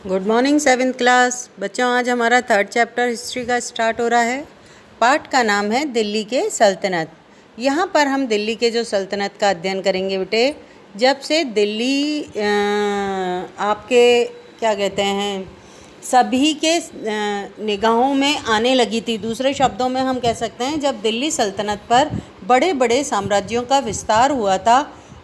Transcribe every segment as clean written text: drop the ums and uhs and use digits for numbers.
Good morning seventh class बच्चों। आज हमारा थर्ड चैप्टर हिस्ट्री का स्टार्ट हो रहा है। पार्ट का नाम है दिल्ली के सल्तनत। यहाँ पर हम दिल्ली के जो सल्तनत का अध्ययन करेंगे बेटे। जब से दिल्ली आपके क्या कहते हैं सभी के निगाहों में आने लगी थी। दूसरे शब्दों में हम कह सकते हैं जब दिल्ली सल्तनत पर बड़े बड़े साम्राज्यों का विस्तार हुआ था,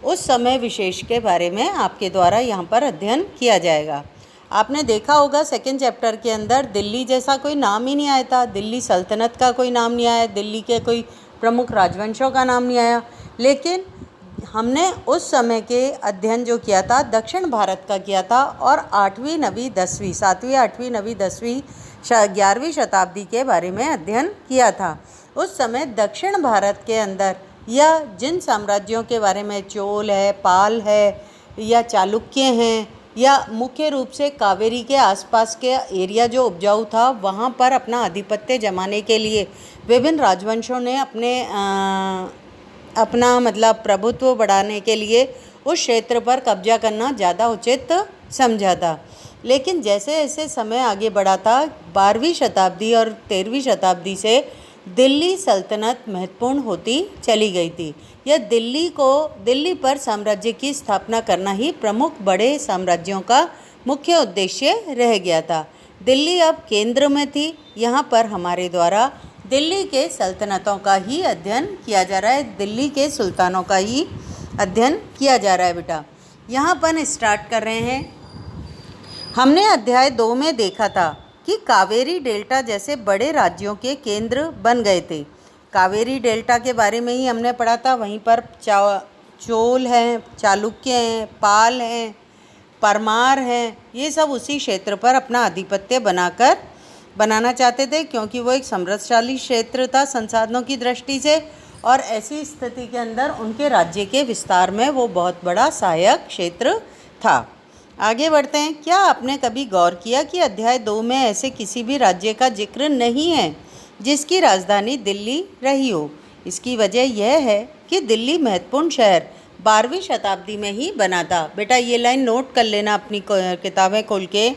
उस समय विशेष के बारे में आपके द्वारा यहाँ पर अध्ययन किया जाएगा। आपने देखा होगा सेकेंड चैप्टर के अंदर दिल्ली जैसा कोई नाम ही नहीं आया था। दिल्ली सल्तनत का कोई नाम नहीं आया, दिल्ली के कोई प्रमुख राजवंशों का नाम नहीं आया। लेकिन हमने उस समय के अध्ययन जो किया था दक्षिण भारत का किया था, और 8वीं 9वीं 10वीं 7वीं 8वीं 9वीं 10वीं 11वीं शताब्दी के बारे में अध्ययन किया था। उस समय दक्षिण भारत के अंदर या जिन साम्राज्यों के बारे में चोल है, पाल है या चालुक्य हैं, या मुख्य रूप से कावेरी के आसपास के एरिया जो उपजाऊ था, वहाँ पर अपना आधिपत्य जमाने के लिए विभिन्न राजवंशों ने अपना मतलब प्रभुत्व बढ़ाने के लिए उस क्षेत्र पर कब्जा करना ज़्यादा उचित समझा था। लेकिन जैसे जैसे समय आगे बढ़ा था, 12वीं शताब्दी और 13वीं शताब्दी से दिल्ली सल्तनत महत्वपूर्ण होती चली गई थी। यह दिल्ली पर साम्राज्य की स्थापना करना ही प्रमुख बड़े साम्राज्यों का मुख्य उद्देश्य रह गया था। दिल्ली अब केंद्र में थी। यहाँ पर हमारे द्वारा दिल्ली के सल्तनतों का ही अध्ययन किया जा रहा है, दिल्ली के सुल्तानों का ही अध्ययन किया जा रहा है बेटा। यहाँ पर स्टार्ट कर रहे हैं। हमने अध्याय 2 में देखा था कि कावेरी डेल्टा जैसे बड़े राज्यों के केंद्र बन गए थे। कावेरी डेल्टा के बारे में ही हमने पढ़ा था। वहीं पर चोल हैं, चालुक्य हैं, पाल हैं, परमार हैं, ये सब उसी क्षेत्र पर अपना आधिपत्य बनाना चाहते थे, क्योंकि वो एक समृद्धशाली क्षेत्र था संसाधनों की दृष्टि से, और ऐसी स्थिति के अंदर उनके राज्य के विस्तार में वो बहुत बड़ा सहायक क्षेत्र था। आगे बढ़ते हैं। क्या आपने कभी गौर किया कि अध्याय 2 में ऐसे किसी भी राज्य का जिक्र नहीं है जिसकी राजधानी दिल्ली रही हो? इसकी वजह यह है कि दिल्ली महत्वपूर्ण शहर 12वीं शताब्दी में ही बना था। बेटा ये लाइन नोट कर लेना अपनी किताबें खोल के।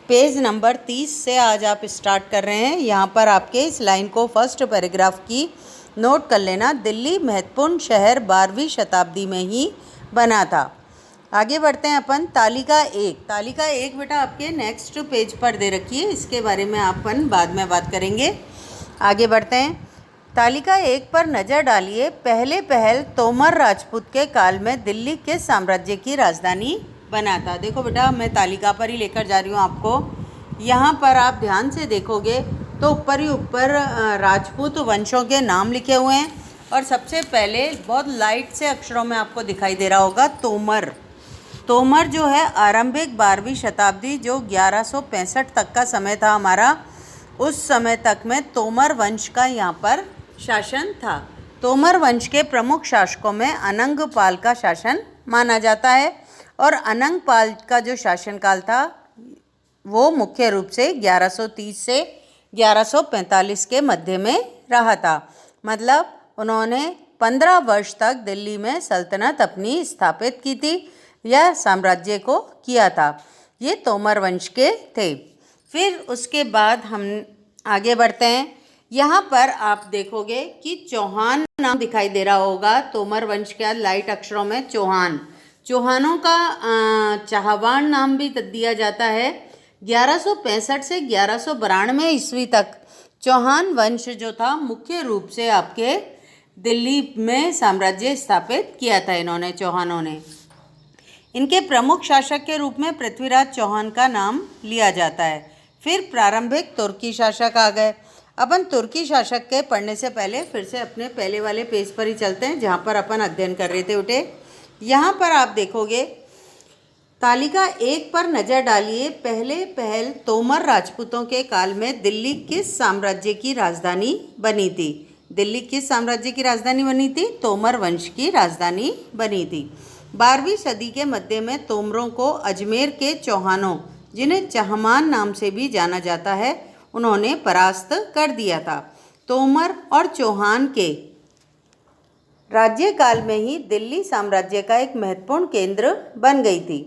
पेज नंबर 30 से आज आप स्टार्ट कर रहे हैं। यहाँ पर आपके इस लाइन को फर्स्ट पैराग्राफ की नोट कर लेना। दिल्ली महत्वपूर्ण शहर 12वीं शताब्दी में ही बना था। आगे बढ़ते हैं अपन। तालिका एक बेटा आपके नेक्स्ट पेज पर दे रखी है, इसके बारे में अपन बाद में बात करेंगे। आगे बढ़ते हैं। तालिका 1 पर नज़र डालिए। पहल तोमर राजपूत के काल में दिल्ली किस साम्राज्य की राजधानी बना था? देखो बेटा मैं तालिका पर ही लेकर जा रही हूँ आपको। यहाँ पर आप ध्यान से देखोगे तो ऊपर ही ऊपर राजपूत वंशों के नाम लिखे हुए हैं, और सबसे पहले बहुत लाइट से अक्षरों में आपको दिखाई दे रहा होगा तोमर जो है आरंभिक 12वीं शताब्दी जो 1165 तक का समय था हमारा, उस समय तक में तोमर वंश का यहाँ पर शासन था। तोमर वंश के प्रमुख शासकों में अनंगपाल का शासन माना जाता है, और अनंगपाल का जो शासनकाल था वो मुख्य रूप से 1130 से 1145 के मध्य में रहा था। मतलब उन्होंने 15 वर्ष तक दिल्ली में सल्तनत अपनी स्थापित की थी, यह साम्राज्य को किया था। ये तोमर वंश के थे। फिर उसके बाद हम आगे बढ़ते हैं। यहाँ पर आप देखोगे कि चौहान नाम दिखाई दे रहा होगा। तोमर वंश के लाइट अक्षरों में चौहानों का चाहवान नाम भी दिया जाता है। 1165 से 1192 ईस्वी तक चौहान वंश जो था मुख्य रूप से आपके दिल्ली में साम्राज्य स्थापित किया था इन्होंने, चौहानों ने। इनके प्रमुख शासक के रूप में पृथ्वीराज चौहान का नाम लिया जाता है। फिर प्रारंभिक तुर्की शासक आ गए। अपन तुर्की शासक के पढ़ने से पहले फिर से अपने पहले वाले पेज पर ही चलते हैं जहाँ पर अपन अध्ययन कर रहे थे बेटे। यहाँ पर आप देखोगे तालिका 1 पर नज़र डालिए। पहल तोमर राजपूतों के काल में दिल्ली किस साम्राज्य की राजधानी बनी थी? दिल्ली किस साम्राज्य की राजधानी बनी थी? तोमर वंश की राजधानी बनी थी। 12वीं सदी के मध्य में तोमरों को अजमेर के चौहानों, जिन्हें चहमान नाम से भी जाना जाता है, उन्होंने परास्त कर दिया था। तोमर और चौहान के राज्यकाल में ही दिल्ली साम्राज्य का एक महत्वपूर्ण केंद्र बन गई थी।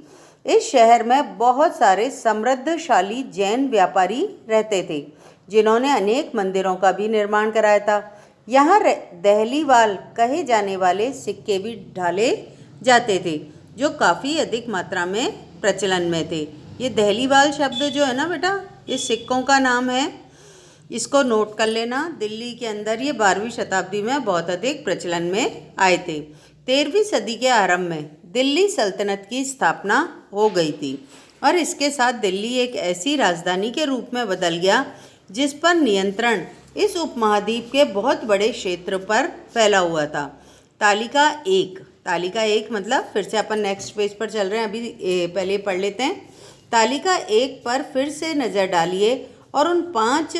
इस शहर में बहुत सारे समृद्धशाली जैन व्यापारी रहते थे, जिन्होंने अनेक मंदिरों का भी निर्माण कराया था। यहाँ दहलीवाल कहे जाने वाले सिक्के भी ढाले जाते थे, जो काफ़ी अधिक मात्रा में प्रचलन में थे। ये दहलीवाल शब्द जो है ना बेटा, ये सिक्कों का नाम है, इसको नोट कर लेना। दिल्ली के अंदर ये 12वीं शताब्दी में बहुत अधिक प्रचलन में आए थे। 13वीं सदी के आरंभ में दिल्ली सल्तनत की स्थापना हो गई थी और इसके साथ दिल्ली एक ऐसी राजधानी के रूप में बदल गया जिस पर नियंत्रण इस उपमहाद्वीप के बहुत बड़े क्षेत्र पर फैला हुआ था। तालिका एक मतलब, फिर से अपन नेक्स्ट पेज पर चल रहे हैं, अभी पहले पढ़ लेते हैं। तालिका 1 पर फिर से नज़र डालिए और उन 5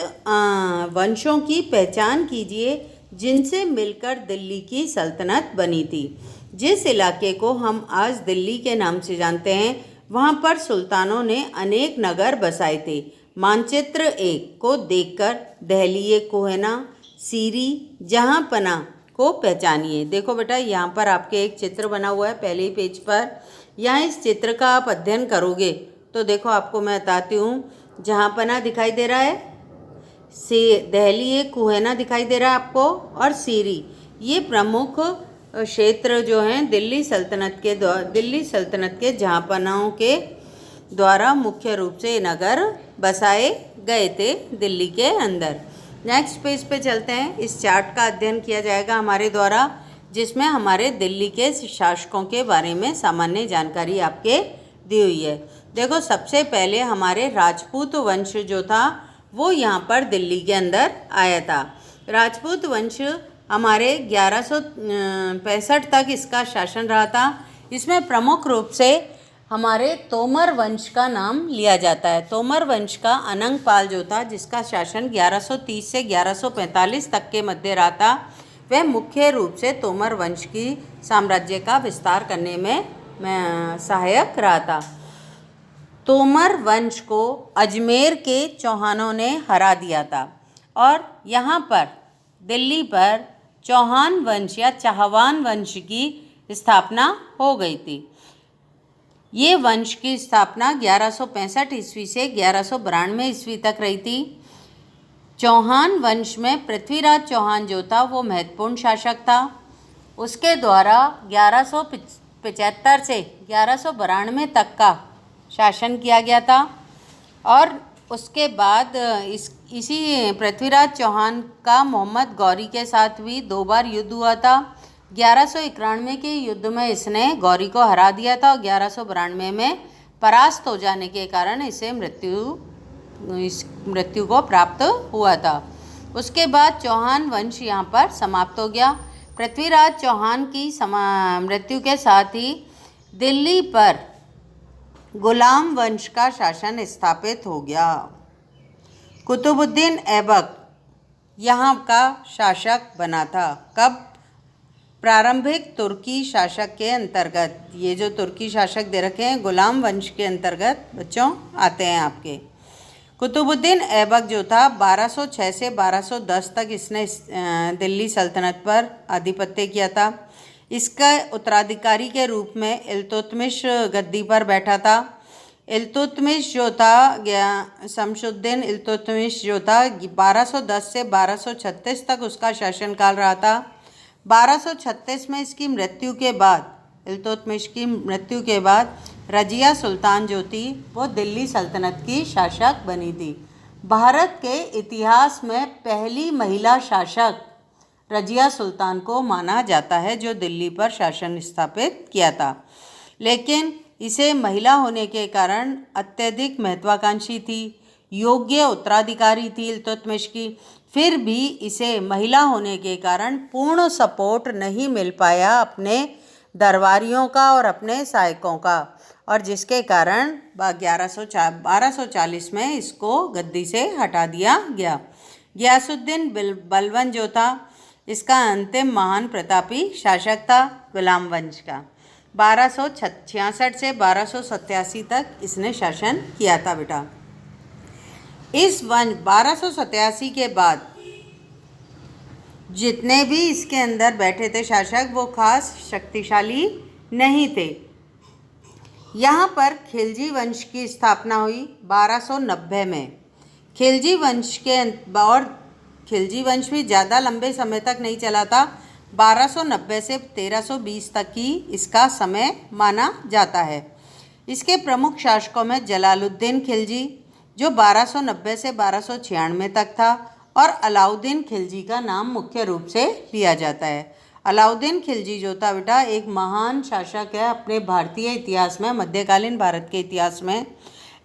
वंशों की पहचान कीजिए जिनसे मिलकर दिल्ली की सल्तनत बनी थी। जिस इलाके को हम आज दिल्ली के नाम से जानते हैं, वहाँ पर सुल्तानों ने अनेक नगर बसाए थे। मानचित्र 1 को देखकर दहलीए कोहना, सीरी, जहाँपना को पहचानिए। देखो बेटा, यहाँ पर आपके एक चित्र बना हुआ है पहले ही पेज पर। यहाँ इस चित्र का आप अध्ययन करोगे तो देखो आपको मैं बताती हूँ, जहाँपना दिखाई दे रहा है, दहलीए कोहना दिखाई दे रहा है आपको, और सीरी, ये प्रमुख क्षेत्र जो हैं दिल्ली सल्तनत के जहाँपनाओं के द्वारा मुख्य रूप से नगर बसाए गए थे दिल्ली के अंदर। नेक्स्ट पेज पे चलते हैं। इस चार्ट का अध्ययन किया जाएगा हमारे द्वारा, जिसमें हमारे दिल्ली के शासकों के बारे में सामान्य जानकारी आपके दी हुई है। देखो, सबसे पहले हमारे राजपूत वंश जो था वो यहाँ पर दिल्ली के अंदर आया था। राजपूत वंश हमारे 1165 तक इसका शासन रहा था। इसमें प्रमुख रूप से हमारे तोमर वंश का नाम लिया जाता है। तोमर वंश का अनंग पाल जो था, जिसका शासन 1130 से 1145 तक के मध्य रहा था, वह मुख्य रूप से तोमर वंश की साम्राज्य का विस्तार करने में सहायक रहा था। तोमर वंश को अजमेर के चौहानों ने हरा दिया था और यहाँ पर दिल्ली पर चौहान वंश या चाहवान वंश की स्थापना हो गई थी। ये वंश की स्थापना 1165 ईस्वी से 1192 ईस्वी तक रही थी। चौहान वंश में पृथ्वीराज चौहान जो था वो महत्वपूर्ण शासक था। उसके द्वारा 1175 से 1192 तक का शासन किया गया था और उसके बाद इसी पृथ्वीराज चौहान का मोहम्मद गौरी के साथ भी 2 बार युद्ध हुआ था। 1191 के युद्ध में इसने गौरी को हरा दिया था और 1192 में परास्त हो जाने के कारण इसे मृत्यु को प्राप्त हुआ था। उसके बाद चौहान वंश यहाँ पर समाप्त हो गया। पृथ्वीराज चौहान की मृत्यु के साथ ही दिल्ली पर गुलाम वंश का शासन स्थापित हो गया। कुतुबुद्दीन ऐबक यहाँ का शासक बना था। कब? प्रारंभिक तुर्की शासक के अंतर्गत। ये जो तुर्की शासक दे रखे हैं गुलाम वंश के अंतर्गत बच्चों आते हैं आपके। कुतुबुद्दीन ऐबक जो था 1206 से 1210 तक इसने दिल्ली सल्तनत पर आधिपत्य किया था। इसका उत्तराधिकारी के रूप में इल्तुतमिश गद्दी पर बैठा था। इल्तुतमिश जो था, शमशुद्दीन इल्तुतमिश जो था 1210 से 1236 तक उसका शासनकाल रहा था। 1236 में इसकी मृत्यु के बाद, इल्तुतमिश की मृत्यु के बाद रजिया सुल्तान जो थी वो दिल्ली सल्तनत की शासक बनी थी। भारत के इतिहास में पहली महिला शासक रजिया सुल्तान को माना जाता है जो दिल्ली पर शासन स्थापित किया था, लेकिन इसे महिला होने के कारण अत्यधिक महत्वाकांक्षी थी, योग्य उत्तराधिकारी थी इल्तुतमिश की, फिर भी इसे महिला होने के कारण पूर्ण सपोर्ट नहीं मिल पाया अपने दरबारियों का और अपने सहायकों का, और जिसके कारण 1240 में इसको गद्दी से हटा दिया गया। गियासुद्दीन बलबन जो था इसका अंतिम महान प्रतापी शासक था गुलाम वंश का। 1266 से 1287 तक इसने शासन किया था बेटा। इस वंश 1287 के बाद जितने भी इसके अंदर बैठे थे शासक वो खास शक्तिशाली नहीं थे। यहाँ पर खिलजी वंश की स्थापना हुई 1290 में। खिलजी वंश के और खिलजी वंश भी ज़्यादा लंबे समय तक नहीं चला था। 1290 से 1320 तक ही इसका समय माना जाता है। इसके प्रमुख शासकों में जलालुद्दीन खिलजी, जो 1290 से 1296 तक था, और अलाउद्दीन खिलजी का नाम मुख्य रूप से लिया जाता है। अलाउद्दीन खिलजी जो था बेटा एक महान शासक है अपने भारतीय इतिहास में, मध्यकालीन भारत के इतिहास में।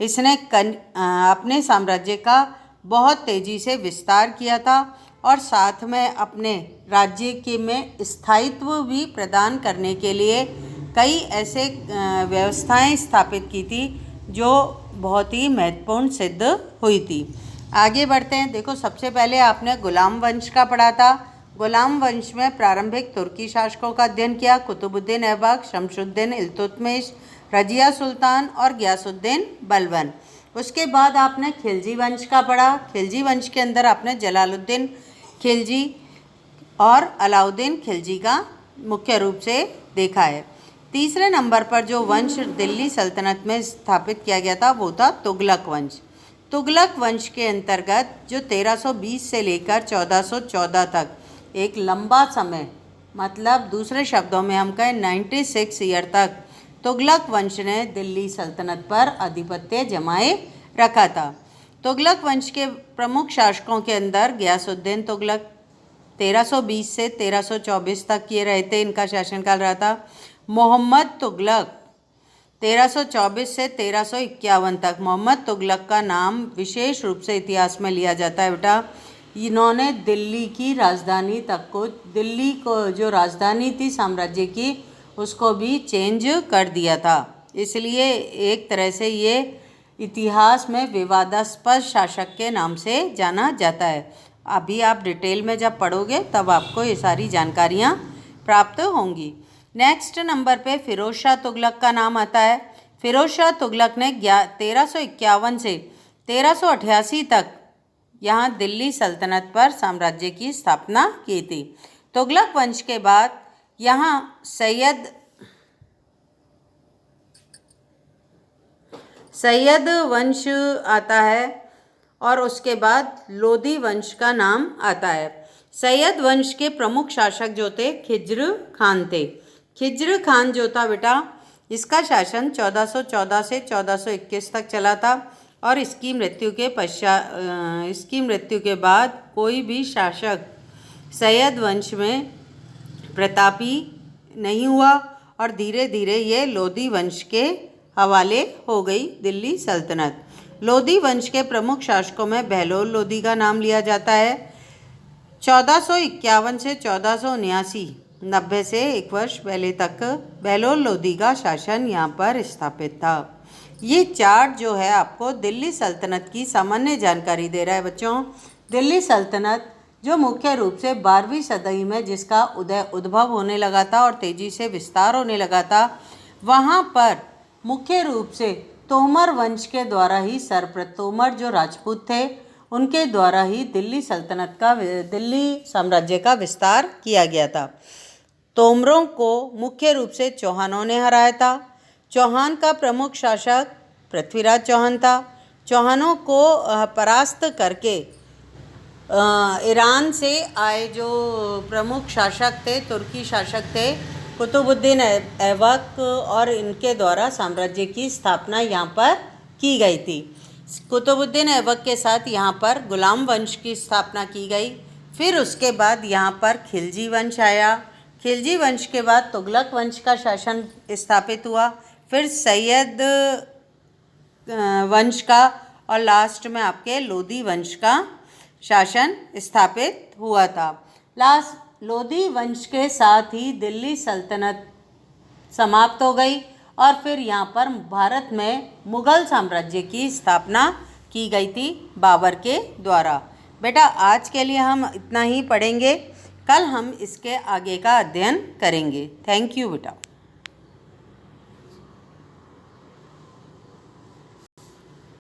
इसने अपने साम्राज्य का बहुत तेज़ी से विस्तार किया था और साथ में अपने राज्य के में स्थायित्व भी प्रदान करने के लिए कई ऐसे व्यवस्थाएं स्थापित की थी जो बहुत ही महत्वपूर्ण सिद्ध हुई थी। आगे बढ़ते हैं। देखो, सबसे पहले आपने गुलाम वंश का पढ़ा था। गुलाम वंश में प्रारंभिक तुर्की शासकों का अध्ययन किया। कुतुबुद्दीन ऐबक, शमशुद्दीन इल्तुतमिश, रजिया सुल्तान और गयासुद्दीन बलबन। उसके बाद आपने खिलजी वंश का पढ़ा। खिलजी वंश के अंदर आपने जलालुद्दीन खिलजी और अलाउद्दीन खिलजी का मुख्य रूप से देखा है। तीसरे नंबर पर जो वंश दिल्ली सल्तनत में स्थापित किया गया था वो था तुगलक वंश। तुगलक वंश के अंतर्गत जो 1320 से लेकर 1414 तक एक लंबा समय, मतलब दूसरे शब्दों में हम कहें 96 ईयर तक तुगलक वंश ने दिल्ली सल्तनत पर आधिपत्य जमाए रखा था। तुगलक वंश के प्रमुख शासकों के अंदर गयासुद्दीन तुगलक 1320 से 1324 तक ये रहे थे, इनका शासनकाल रहा था। मोहम्मद तुगलक 1324 से 1351 तक। मोहम्मद तुगलक का नाम विशेष रूप से इतिहास में लिया जाता है बेटा। इन्होंने दिल्ली की राजधानी तक को, दिल्ली को जो राजधानी थी साम्राज्य की, उसको भी चेंज कर दिया था। इसलिए एक तरह से ये इतिहास में विवादास्पद शासक के नाम से जाना जाता है। अभी आप डिटेल में जब पढ़ोगे तब आपको ये सारी जानकारियाँ प्राप्त होंगी। नेक्स्ट नंबर पे फिरोज शाह तुगलक का नाम आता है। फिरोज शाह तुगलक ने 1351 से 1388 तक यहाँ दिल्ली सल्तनत पर साम्राज्य की स्थापना की थी। तुगलक वंश के बाद यहाँ सैयद वंश आता है और उसके बाद लोधी वंश का नाम आता है। सैयद वंश के प्रमुख शासक जो थे खिज्र खान थे। खिज्र खान जो था बेटा, इसका शासन 1414 से 1421 तक चला था और इसकी मृत्यु के बाद कोई भी शासक सैयद वंश में प्रतापी नहीं हुआ और धीरे धीरे ये लोधी वंश के हवाले हो गई दिल्ली सल्तनत। लोधी वंश के प्रमुख शासकों में बहलोल लोधी का नाम लिया जाता है। 1451 से 1479, 90 से एक वर्ष पहले तक बहलोल लोधी का शासन यहाँ पर स्थापित था। ये चार्ट जो है आपको दिल्ली सल्तनत की सामान्य जानकारी दे रहा है बच्चों। दिल्ली सल्तनत जो मुख्य रूप से 12वीं सदी में जिसका उद्भव होने लगा था और तेज़ी से विस्तार होने लगा था, वहाँ पर मुख्य रूप से तोमर वंश के द्वारा ही तोमर जो राजपूत थे उनके द्वारा ही दिल्ली साम्राज्य का विस्तार किया गया था। तोमरों को मुख्य रूप से चौहानों ने हराया था। चौहान का प्रमुख शासक पृथ्वीराज चौहान था। चौहानों को परास्त करके ईरान से आए जो प्रमुख शासक थे, तुर्की शासक थे, कुतुबुद्दीन ऐबक, और इनके द्वारा साम्राज्य की स्थापना यहाँ पर की गई थी। कुतुबुद्दीन ऐबक के साथ यहाँ पर गुलाम वंश की स्थापना की गई। फिर उसके बाद यहाँ पर खिलजी वंश आया। खिलजी वंश के बाद तुगलक वंश का शासन स्थापित हुआ। फिर सैयद वंश का और लास्ट में आपके लोधी वंश का शासन स्थापित हुआ था। लोधी वंश के साथ ही दिल्ली सल्तनत समाप्त हो गई और फिर यहाँ पर भारत में मुग़ल साम्राज्य की स्थापना की गई थी बाबर के द्वारा। बेटा आज के लिए हम इतना ही पढ़ेंगे, कल हम इसके आगे का अध्ययन करेंगे। थैंक यू बेटा।